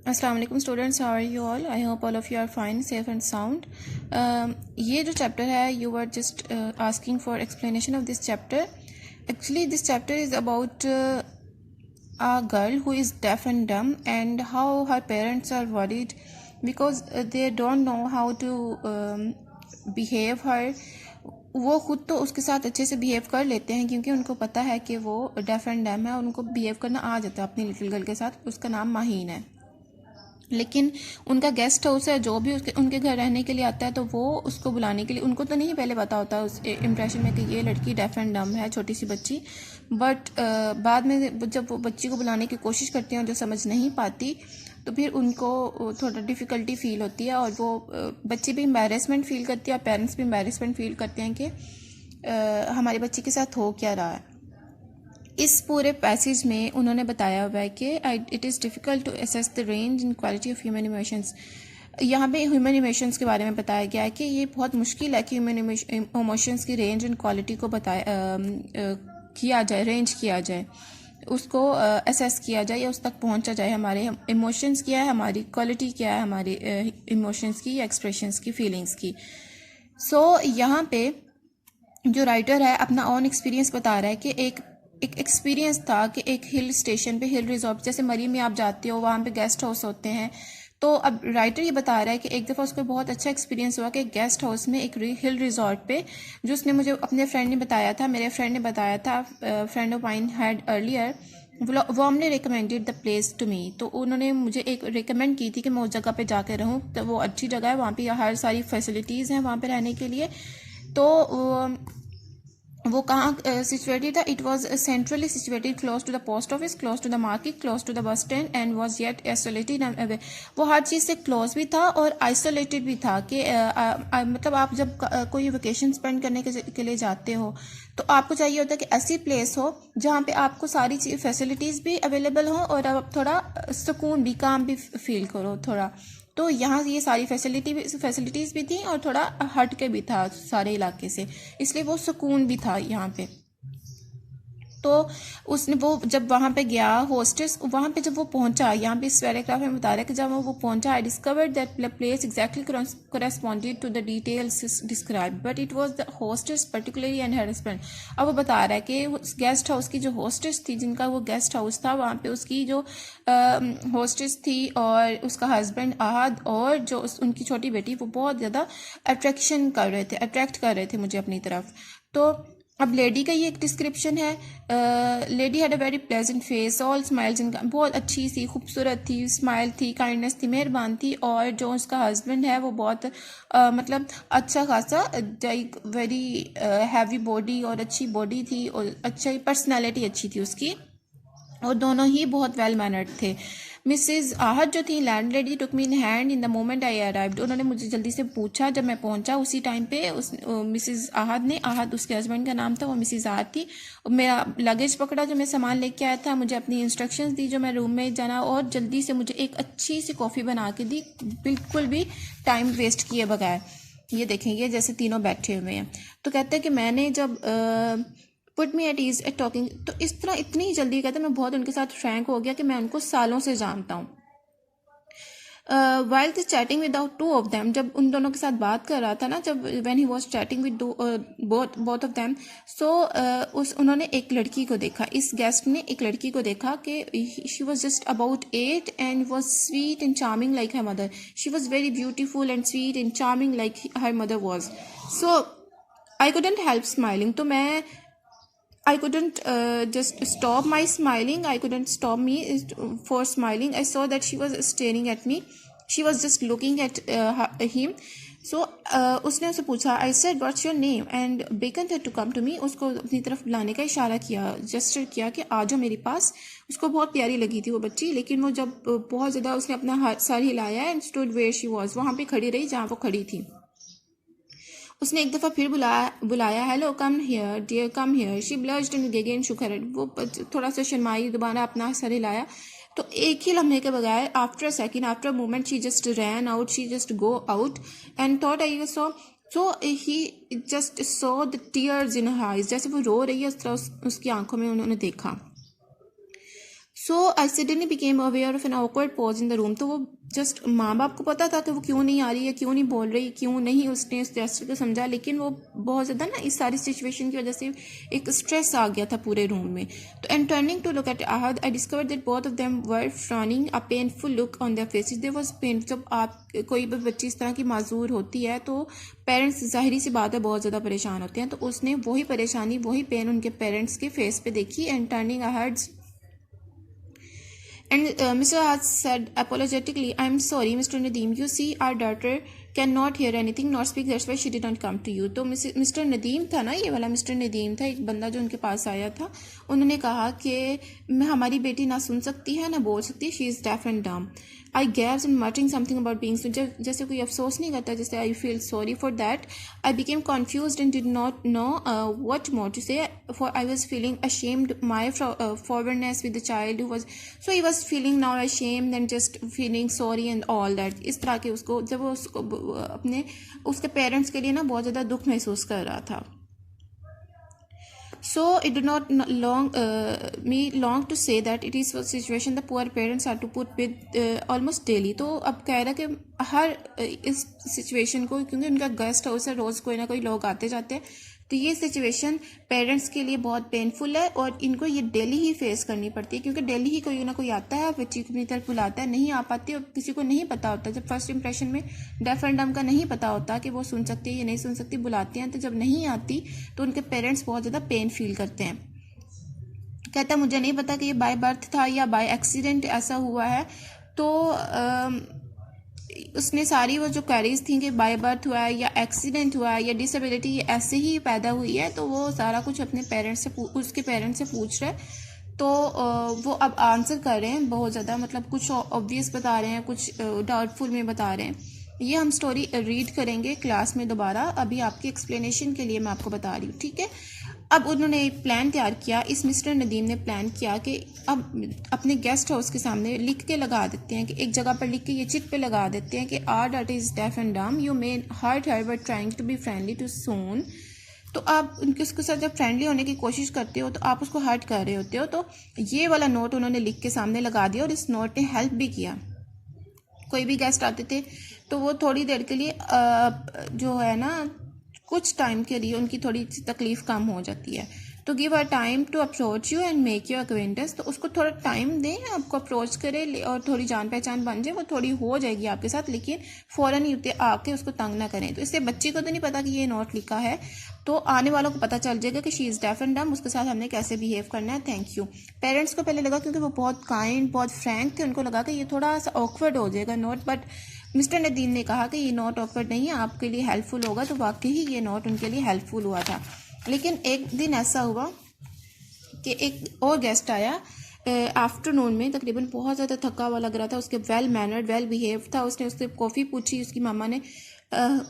अस्सलाम वालेकुम students, how are you all? I hope all of you are fine, safe and sound. ये जो chapter है, you are just asking for explanation of this chapter. Actually, this chapter is about a girl who is deaf and dumb and how her parents are worried because they don't know how to behave her. वो खुद तो उसके साथ अच्छे से behave कर लेते हैं क्योंकि उनको पता है कि वो डेफ एंड डम है और उनको बिहेव करना आ जाता है अपनी लिटिल गर्ल के साथ. उसका नाम माहीन है. लेकिन उनका गेस्ट हाउस है, जो भी उनके घर रहने के लिए आता है तो वो उसको बुलाने के लिए, उनको तो नहीं पहले पता होता उस इम्प्रेशन में कि ये लड़की डेफ एंड डम है, छोटी सी बच्ची. बट बाद में जब वो बच्ची को बुलाने की कोशिश करते हैं जो समझ नहीं पाती तो फिर उनको थोड़ा डिफ़िकल्टी फील होती है और वो बच्ची भी एम्बैरेसमेंट फील करती है और पेरेंट्स भी एम्बैरेसमेंट फील करते हैं कि हमारी बच्ची के साथ हो क्या रहा है. इस पूरे पैसेज में उन्होंने बताया हुआ है कि it is difficult to assess the range and quality of human emotions. यहाँ पे ह्यूमन इमोशंस के बारे में बताया गया है कि ये बहुत मुश्किल है कि ह्यूमन इमोशंस की रेंज एंड क्वालिटी को किया जाए, रेंज किया जाए, उसको असेस किया जाए या उस तक पहुँचा जाए. हमारे इमोशंस क्या है, हमारी क्वालिटी क्या है, हमारी इमोशंस की या एक्सप्रेशंस की, फीलिंग्स की. सो यहाँ पे जो राइटर है अपना ऑन एक्सपीरियंस बता रहा है कि एक एक्सपीरियंस था कि एक हिल स्टेशन पे, हिल रिजॉर्ट, जैसे मरी में आप जाते हो वहाँ पे गेस्ट हाउस होते हैं. तो अब राइटर ये बता रहा है कि एक दफ़ा उसको बहुत अच्छा एक्सपीरियंस हुआ कि गेस्ट हाउस में एक हिल रिजॉर्ट पे, जो उसने मुझे अपने फ्रेंड ने बताया था, मेरे फ्रेंड ने बताया था, friend of mine had earlier warmly ने recommended the place to me. तो उन्होंने मुझे एक रिकमेंड की थी कि मैं उस जगह पे जाकर रहूँ. तो वो अच्छी जगह है, वहाँ पे हर सारी फैसिलिटीज़ हैं वहाँ पे रहने के लिए. तो वो कहाँ सिचुएटेड था? It was centrally situated, close to the post office, close to the market, close to the bus stand and was yet isolated and away. वो हर चीज़ से क्लोज भी था और आइसोलेटेड भी था कि मतलब आप जब कोई वेकेशन स्पेंड करने के लिए जाते हो तो आपको चाहिए होता है कि ऐसी प्लेस हो जहाँ पे आपको सारी चीज़ फैसिलिटीज़ भी अवेलेबल हो और आप थोड़ा सुकून भी, काम भी फील करो थोड़ा. तो यहाँ ये सारी फैसिलिटीज़ भी थी और थोड़ा हट के भी था सारे इलाके से, इसलिए वो सुकून भी था यहाँ पे. तो उसने वो जब वहाँ पे गया, होस्टेस वहाँ पे जब वो पहुँचा, यहाँ पे इस पैराग्राफ में बता रहा है कि जब वो पहुँचा, I discovered that place exactly corresponded to the details describe but it was the hostess particularly and her husband. अब वो बता रहा है कि गेस्ट हाउस की जो होस्टेस थी, जिनका वो गेस्ट हाउस था, वहाँ पे उसकी जो होस्टेस थी और उसका हस्बैंड आहद और जो उनकी छोटी बेटी, वो बहुत ज़्यादा अट्रैक्ट कर रहे थे मुझे अपनी तरफ. तो अब लेडी का ये एक डिस्क्रिप्शन है. Lady had a very pleasant face, all smiles, इनका बहुत अच्छी सी, खूबसूरत थी, स्माइल थी, काइंडनेस थी, मेहरबान थी. और जो उसका हस्बैंड है वो बहुत मतलब अच्छा खासा, लाइक वेरी हैवी बॉडी और अच्छी बॉडी थी और अच्छा पर्सनैलिटी अच्छी थी उसकी, और दोनों ही बहुत वेल मैनर्ड थे. मिसेज आहद जो थी, land lady, took me in hand in the moment I arrived. उन्होंने मुझे जल्दी से पूछा जब मैं पहुंचा, उसी टाइम पे उस मिसेज आहद ने, आहद उसके हस्बैंड का नाम था, वो मिसेज आहद थी. मेरा लगेज पकड़ा जो मैं सामान लेके आया था, मुझे अपनी इंस्ट्रक्शंस दी जो मैं रूम में जाना, और जल्दी से मुझे एक अच्छी सी कॉफ़ी बना के दी, बिल्कुल भी टाइम वेस्ट किए बगैर. ये देखेंगे जैसे तीनों बैठे हुए हैं. तो कहते हैं कि मैंने जब put me at ease at talking, तो इस तरह इतनी जल्दी कहते हैं मैं बहुत उनके साथ फ्रैंक हो गया कि मैं उनको सालों से जानता हूँ. While this chatting without two of them, जब उन दोनों के साथ बात कर रहा था ना, जब when he was chatting with both of them, so उन्होंने एक लड़की को देखा, इस गेस्ट ने एक लड़की को देखा कि she was just about 8 and was sweet and charming like her mother. She was very beautiful and sweet and charming like her mother was. So I couldn't help smiling, तो मैं I couldn't just stop my smiling. I couldn't stop me for smiling. I saw that she was staring at me. She was just looking at him. So उसने उसे पूछा, I said what's your name and beckoned her to come to me. उसको अपनी तरफ बुलाने का इशारा किया, जेस्चर किया कि आ जाओ मेरे पास. उसको बहुत प्यारी लगी थी वो बच्ची, लेकिन वो जब बहुत ज़्यादा उसने अपना सर हिलाया and stood where she was, वहाँ पे खड़ी रही जहाँ वो खड़ी थी. उसने एक दफ़ा फिर बुलाया, hello come here dear come here. She blushed and again shook her head. वो थोड़ा सा शर्माई, दोबारा अपना सर हिलाया. तो एक ही लम्हे के बगैर, after a second, after a moment, she just ran out, she just go out and thought I so he just saw the tears in her eyes. जैसे वो रो रही है उस तरह उसकी आंखों में उन्होंने देखा. So I suddenly became aware of an awkward pause in the room. तो वो जस्ट माँ बाप को पता था कि वो क्यों नहीं आ रही है, क्यों नहीं बोल रही, क्यों नहीं उसने उस जेस्चर को समझा, लेकिन वो बहुत ज़्यादा ना इस सारी सिचुएशन की वजह से एक स्ट्रेस आ गया था पूरे रूम में। तो and turning to look at Ahad I discovered that both of them were frowning a painful look on their faces. There was pain. जब आप कोई भी बच्ची इस तरह की माजूर होती है तो पेरेंट्स जाहिर सी बात है बहुत ज़्यादा परेशान होते हैं। तो उसने वही परेशानी, वही पेन उनके पेरेंट्स के फेस पे देखी। And turning Ahad And Mr. Haj said apologetically, "I'm sorry, Mr. Nadeem. You see, our daughter cannot hear anything nor speak. That's why she did not come to you." तो mister Nadeem था ना, ये वाला mister Nadeem था, एक बंदा जो उनके पास आया था। उन्होंने कहा कि हमारी बेटी ना सुन सकती है ना बोल सकती है, she is deaf and dumb. I gasps and muttering something about being so, जैसे कोई अफसोस नहीं करता, जैसे I feel sorry for that. I became confused and did not know what more to say, for I was feeling ashamed my forwardness with the child who was, so he was feeling now ashamed and just feeling sorry and all that. इस तरह के उसको, जब वो उसको अपने उसके parents के लिए ना बहुत ज़्यादा दुख महसूस कर रहा था। So it did not me long to say that it is a situation the poor parents are to put with almost daily। तो अब कह रहा है कि हर इस सिचुएशन को, क्योंकि उनका गेस्ट हाउस है, रोज़ कोई ना कोई लोग आते जाते हैं, तो ये सिचुएशन पेरेंट्स के लिए बहुत पेनफुल है और इनको ये डेली ही फेस करनी पड़ती है, क्योंकि डेली ही कोई ना कोई आता है, बच्ची को अपनी तरफ बुलाता है, नहीं आ पाती और किसी को नहीं पता होता। जब फर्स्ट इंप्रेशन में डेफ एंड डम का नहीं पता होता कि वो सुन सकती है या नहीं सुन सकती, बुलाते हैं, तो जब नहीं आती तो उनके पेरेंट्स बहुत ज़्यादा पेन फील करते हैं। कहता है मुझे नहीं पता कि ये बाय बर्थ था या बाय एक्सीडेंट ऐसा हुआ है। तो उसने सारी वो जो क्वेरीज थी कि बाय बर्थ हुआ है या एक्सीडेंट हुआ है या डिसेबिलिटी ये ऐसे ही पैदा हुई है, तो वो सारा कुछ अपने पेरेंट्स से उसके पेरेंट्स से पूछ रहे हैं। तो वो अब आंसर कर रहे हैं बहुत ज़्यादा, मतलब कुछ ऑब्वियस बता रहे हैं, कुछ डाउटफुल में बता रहे हैं। ये हम स्टोरी रीड करेंगे क्लास में दोबारा, अभी आपकी एक्सप्लेनेशन के लिए मैं आपको बता रही हूँ, ठीक है। अब उन्होंने एक प्लान तैयार किया, इस मिस्टर नदीम ने प्लान किया कि अब अपने गेस्ट हाउस के सामने लिख के लगा देते हैं, कि एक जगह पर लिख के ये चिट पे लगा देते हैं कि our daughter is deaf and dumb, you may hurt her but trying to be friendly too soon. तो आप उनके उसके साथ जब फ्रेंडली होने की कोशिश करते हो तो आप उसको हर्ट कर रहे होते हो। तो ये वाला नोट उन्होंने लिख के सामने लगा दिया और इस नोट ने हेल्प भी किया। कोई भी गेस्ट आते थे तो वो थोड़ी देर के लिए जो है ना, कुछ टाइम के लिए उनकी थोड़ी सी तकलीफ कम हो जाती है। तो give a time to approach you and make you acquaintance. तो उसको थोड़ा टाइम दें, आपको अप्रोच करे और थोड़ी जान पहचान बन जाए, वो थोड़ी हो जाएगी आपके साथ, लेकिन फ़ौरन ही आके उसको तंग ना करें। तो इससे बच्ची को तो नहीं पता कि ये नोट लिखा है, तो आने वालों को पता चल जाएगा कि शी इज़ डेफ एंड डम, उसके साथ हमने कैसे बिहेव करना है। Thank you. पेरेंट्स को पहले लगा, क्योंकि वो बहुत काइंड, बहुत फ्रैंक थे, उनको लगा कि ये थोड़ा सा ऑकवर्ड हो जाएगा नोट, बट मिस्टर नदीम ने कहा कि ये नोट ऑकवर्ड नहीं है, आपके लिए हेल्पफुल होगा। तो वाकई ही ये नोट उनके लिए हेल्पफुल हुआ था। लेकिन एक दिन ऐसा हुआ कि एक और गेस्ट आया आफ्टरनून में, तकरीबन बहुत ज़्यादा थका हुआ लग रहा था, उसके वेल मैनर्ड, वेल बिहेव था। उसने उससे कॉफ़ी पूछी, उसकी मामा ने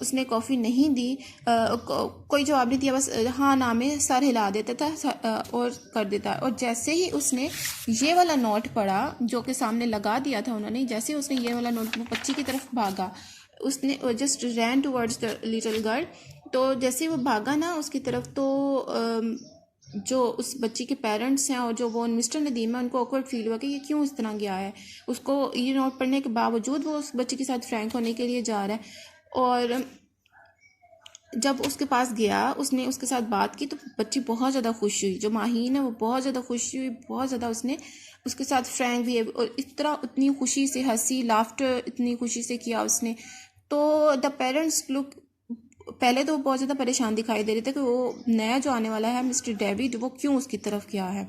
उसने कॉफ़ी नहीं दी, कोई जवाब नहीं दिया, बस हाँ ना में सर हिला देता था और कर देता। और जैसे ही उसने ये वाला नोट पढ़ा जो कि सामने लगा दिया था उन्होंने, जैसे ही उसने ये वाला नोट वो बच्ची की तरफ भागा, उसने just ran towards the little girl. तो जैसे वो भागा ना उसकी तरफ, तो जो उस बच्ची के पेरेंट्स हैं और जो वो मिस्टर नदीम है, उनको ऑकवर्ड फील हुआ कि ये क्यों इस तरह गया है। उसको ये नोट पढ़ने के बावजूद वो उस बच्ची के साथ फ्रैंक होने के लिए जा रहा है। और जब उसके पास गया, उसने उसके साथ बात की, तो बच्ची बहुत ज़्यादा खुश हुई। जो माहीन है वो बहुत ज़्यादा खुश हुई, बहुत ज़्यादा उसने उसके साथ फ्रैंक भी, और इस तरह उतनी खुशी से हंसी, लाफ्टर इतनी खुशी से किया उसने। तो द पेरेंट्स लुक, पहले तो वो बहुत ज़्यादा परेशान दिखाई दे रहे थे कि वो नया जो आने वाला है मिस्टर डेविड, वो क्यों उसकी तरफ गया है।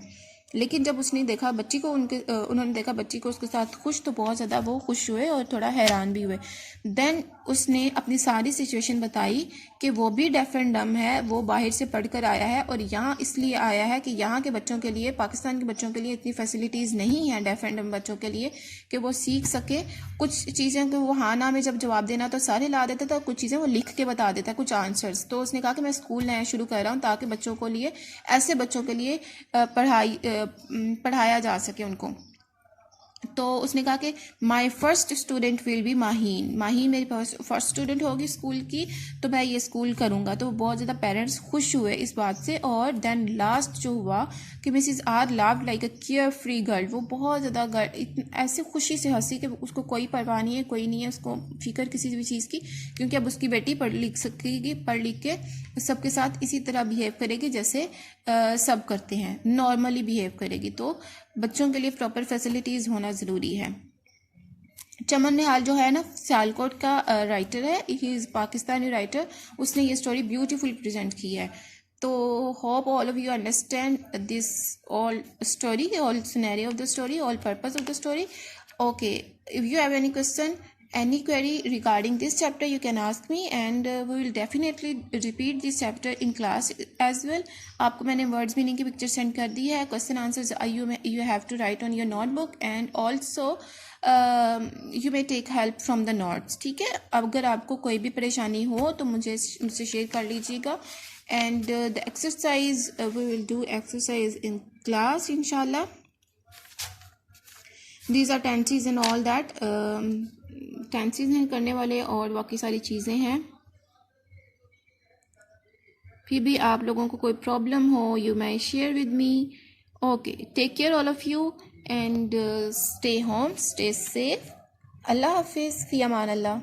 लेकिन जब उसने देखा बच्ची को, उन्होंने देखा बच्ची को उसके साथ खुश, तो बहुत ज़्यादा वो खुश हुए और थोड़ा हैरान भी हुए। देन उसने अपनी सारी सिचुएशन बताई कि वो भी डेफ एंड डम है, वो बाहर से पढ़कर आया है और यहाँ इसलिए आया है कि यहाँ के बच्चों के लिए, पाकिस्तान के बच्चों के लिए इतनी फैसिलिटीज़ नहीं है डेफ एंड डम बच्चों के लिए कि वो सीख सके कुछ चीज़ें। कि वो हाँ ना में जब जवाब देना तो सारे ला देता था, कुछ चीज़ें वो लिख के बता देता, कुछ आंसर्स। तो उसने कहा कि मैं स्कूल नया शुरू कर रहा हूँ ताकि बच्चों को लिए, ऐसे बच्चों के लिए पढ़ाया जा सके उनको। तो उसने कहा कि my first student will be Maheen, Maheen मेरी फर्स्ट स्टूडेंट होगी स्कूल की, तो मैं ये स्कूल करूँगा। तो बहुत ज़्यादा पेरेंट्स खुश हुए इस बात से। और देन लास्ट जो हुआ कि Mrs R loved like a carefree girl, वो बहुत ज़्यादा ऐसे खुशी से हंसी कि उसको कोई परवाह नहीं है, कोई नहीं है उसको फिक्र किसी भी चीज़ की, क्योंकि अब उसकी बेटी पढ़ लिख सकेगी, पढ़ लिख के सबके साथ इसी तरह बिहेव करेगी जैसे सब करते हैं, नॉर्मली बिहेव करेगी। तो बच्चों के लिए प्रॉपर फैसिलिटीज़ होना ज़रूरी है। चमन निहाल जो है ना, सियालकोट का राइटर है, ही इज़ पाकिस्तानी राइटर, उसने ये स्टोरी ब्यूटीफुल प्रेजेंट की है। तो hope all of you understand this all story, all scenario of the story, all purpose of the story. Okay, if you have any question, any query regarding this chapter, you can ask me, and we will definitely repeat this chapter in class as well. आपको मैंने words meaning की picture send कर दी है, question answers you have to write on your notebook, and also you may take help from the notes. ठीक है, अगर आपको कोई भी परेशानी हो तो मुझसे शेयर कर लीजिएगा। and the exercise, we will do exercise in class inshallah. These are tenses and all that. Tenses हैं करने वाले, और बाकी सारी चीज़ें हैं। फिर भी आप लोगों को कोई प्रॉब्लम हो, you may share with me. Okay, take care all of you, and stay home, stay safe. अल्लाह हाफिज़, फ़ी अमान अल्लाह।